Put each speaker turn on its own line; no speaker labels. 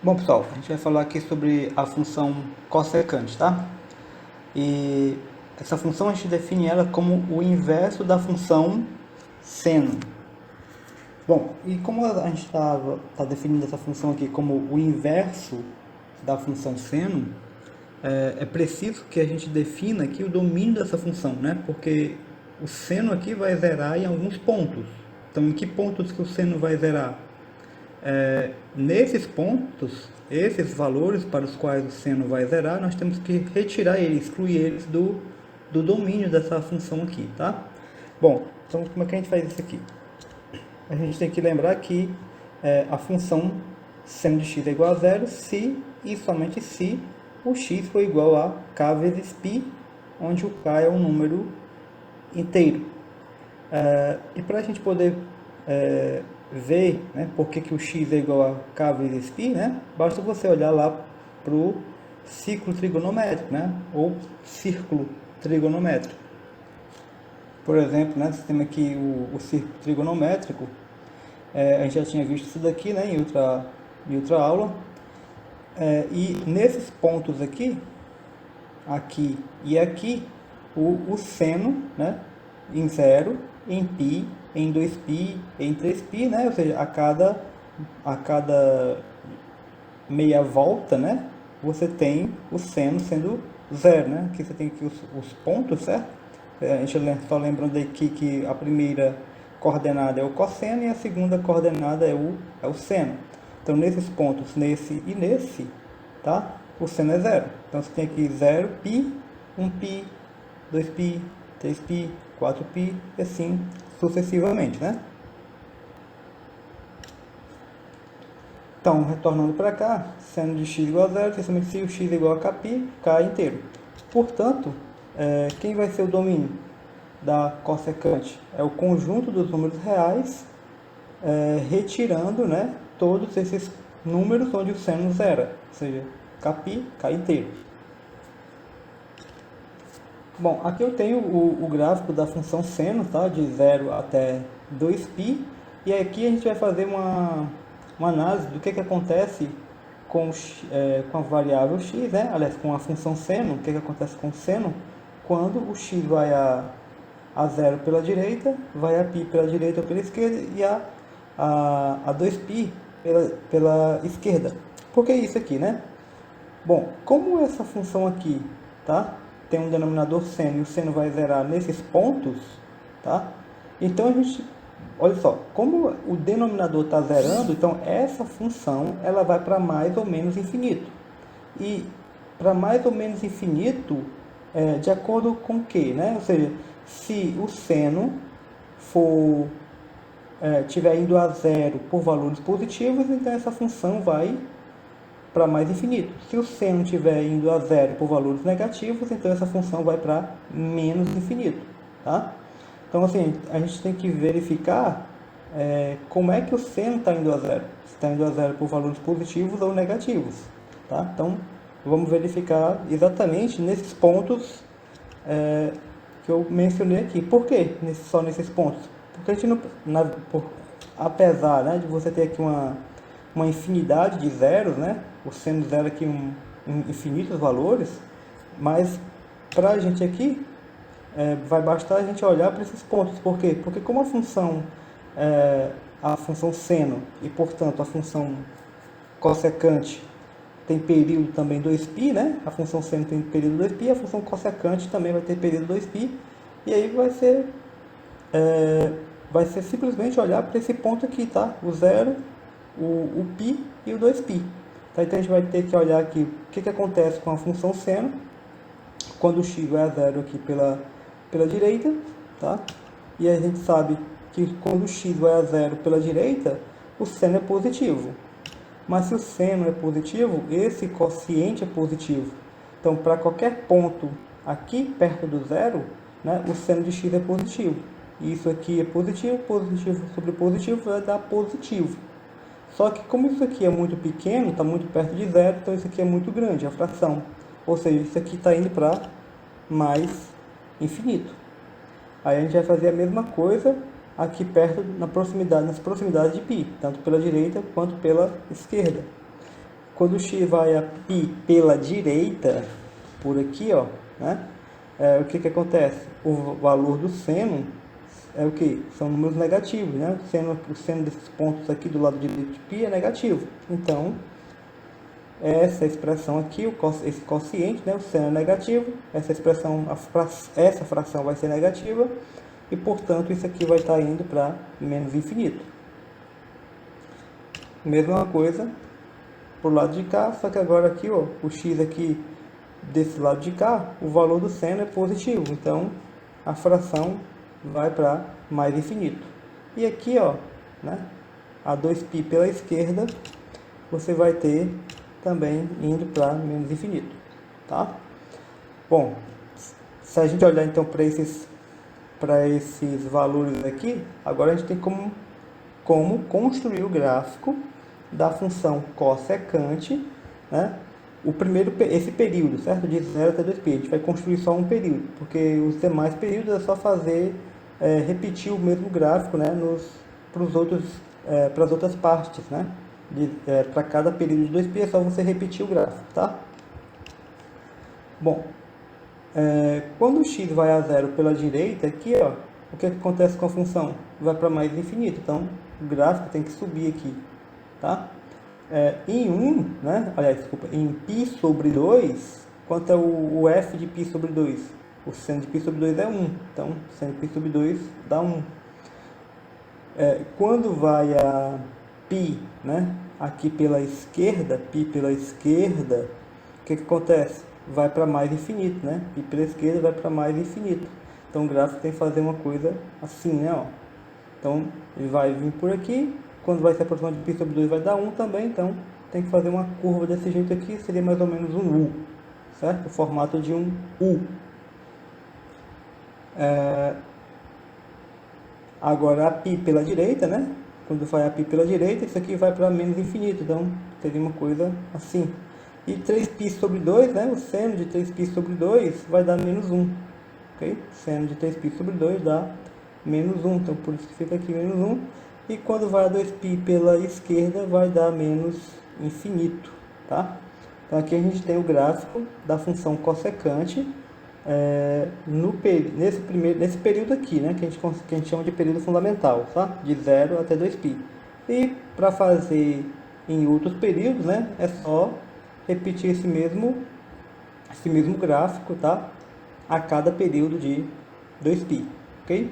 Bom, pessoal, a gente vai falar aqui sobre a função cossecante, tá? E essa função a gente define ela como o inverso da função seno. Bom, e como a gente tá definindo essa função aqui como o inverso da função seno, é preciso que a gente defina aqui o domínio dessa função, né? Porque o seno aqui vai zerar em alguns pontos. Então, em que pontos que o seno vai zerar? Nesses pontos, esses valores para os quais o seno vai zerar, nós temos que retirar eles, excluir eles do domínio dessa função aqui, tá? Bom, então como é que a gente faz isso aqui? A gente tem que lembrar que a função seno de x é igual a zero se e somente se o x for igual a k vezes π, onde o k é um número inteiro. E para a gente poder ver, né, por que o x é igual a k vezes π, né, basta você olhar lá para o ciclo trigonométrico, né, ou círculo trigonométrico. Por exemplo, né, nós temos aqui o círculo trigonométrico. A gente já tinha visto isso daqui, né, em outra aula. E nesses pontos aqui, aqui e aqui, o seno, né, em zero, em π, em 2π, em 3π, né, ou seja, a cada meia volta, né, você tem o seno sendo zero, né, aqui você tem aqui os pontos, certo? A gente só lembrando aqui que a primeira coordenada é o cosseno e a segunda coordenada é o seno. Então, nesses pontos, nesse e nesse, tá? O seno é zero. Então, você tem aqui 0π, 1π, 2π, 3π, 4π e assim sucessivamente, né? Então, retornando para cá, seno de x igual a zero, especialmente se o x é igual a kπ, k inteiro. Portanto, quem vai ser o domínio da cossecante? É o conjunto dos números reais, retirando, né, todos esses números onde o seno zera, ou seja, kπ, k inteiro. Bom, aqui eu tenho o gráfico da função seno, tá, de 0 até 2π, e aqui a gente vai fazer uma análise do que acontece com a variável x, né? Aliás, com a função seno, o que acontece com o seno quando o x vai a 0 pela direita, vai a π pela direita ou pela esquerda e a 2π pela esquerda. Por que isso aqui, né? Bom, como essa função aqui, tá, tem um denominador seno e o seno vai zerar nesses pontos, tá? Então a gente, olha só, como o denominador está zerando, então essa função ela vai para mais ou menos infinito. E para mais ou menos infinito, de acordo com o que, né? Ou seja, se o seno for estiver indo a zero por valores positivos, então essa função vai para mais infinito. Se o seno estiver indo a zero por valores negativos, então essa função vai para menos infinito, tá? Então, assim, a gente tem que verificar como é que o seno está indo a zero. Se está indo a zero por valores positivos ou negativos, tá? Então, vamos verificar exatamente nesses pontos que eu mencionei aqui. Por que só nesses pontos? Porque a gente não, apesar, né, de você ter aqui uma infinidade de zeros, né? O seno zero aqui infinitos valores, mas para a gente aqui vai bastar a gente olhar para esses pontos. Por quê? Porque como a função seno e portanto a função cossecante tem período também 2π, né? A função seno tem período 2π, a função cossecante também vai ter período 2π, e aí vai ser simplesmente olhar para esse ponto aqui, tá? O zero, o π e o 2π. Tá? Então a gente vai ter que olhar aqui o que acontece com a função seno quando o x vai a zero aqui pela direita, tá? E a gente sabe que quando o x vai a zero pela direita, o seno é positivo. Mas se o seno é positivo, esse quociente é positivo. Então, para qualquer ponto aqui perto do zero, né, o seno de x é positivo. E isso aqui é positivo, positivo sobre positivo vai dar positivo. Só que como isso aqui é muito pequeno, está muito perto de zero, então isso aqui é muito grande, a fração. Ou seja, isso aqui está indo para mais infinito. Aí a gente vai fazer a mesma coisa aqui perto, nas proximidades de π, tanto pela direita quanto pela esquerda. quando o x vai a π pela direita, por aqui, ó, né? O que acontece? O valor do seno é o que? São números negativos, né? O seno desses pontos aqui do lado direito de π é negativo. Então, essa expressão aqui, esse quociente, né? O seno é negativo, essa expressão, essa fração vai ser negativa, e portanto isso aqui vai estar indo para menos infinito. Mesma coisa pro lado de cá, só que agora aqui, ó, o x aqui desse lado de cá, o valor do seno é positivo, então a fração vai para mais infinito. E aqui, ó, né, a 2π pela esquerda, você vai ter também indo para menos infinito, tá? Bom, se a gente olhar então para esses valores aqui, agora a gente tem como construir o gráfico da função cossecante, né? Esse período, certo? De 0 até 2π. A gente vai construir só um período, porque os demais períodos é só repetir o mesmo gráfico, né? Para as outras partes, né? Para cada período de 2π é só você repetir o gráfico, tá? Bom, quando o x vai a 0 pela direita, aqui, ó, o que acontece com a função? Vai para mais infinito, então o gráfico tem que subir aqui, tá? Em 1, né? Aliás, desculpa, em π sobre 2, quanto é o f de π sobre 2? O seno de π sobre 2 é 1, então seno de π sobre 2 dá 1. Quando vai a π, né? Aqui pela esquerda, π pela esquerda, o que acontece? Vai para mais infinito, né? Π pela esquerda vai para mais infinito. Então o gráfico tem que fazer uma coisa assim, né? Ó. Então ele vai vir por aqui. Quando vai se aproximar de π sobre 2 vai dar 1 também, então tem que fazer uma curva desse jeito aqui, seria mais ou menos um U, certo? O formato de um U. Agora a π pela direita, né? Quando vai a π pela direita, isso aqui vai para menos infinito, então teria uma coisa assim. E 3π sobre 2, né? O seno de 3π sobre 2 vai dar menos 1, ok? Seno de 3π sobre 2 dá menos 1, então por isso que fica aqui menos 1. E quando vai a 2π pela esquerda, vai dar menos infinito, tá? Então aqui a gente tem o gráfico da função cossecante nesse período aqui, né? Que a gente chama de período fundamental, tá? De 0 até 2π. E para fazer em outros períodos, né? É só repetir esse mesmo gráfico, tá? A cada período de 2π, ok?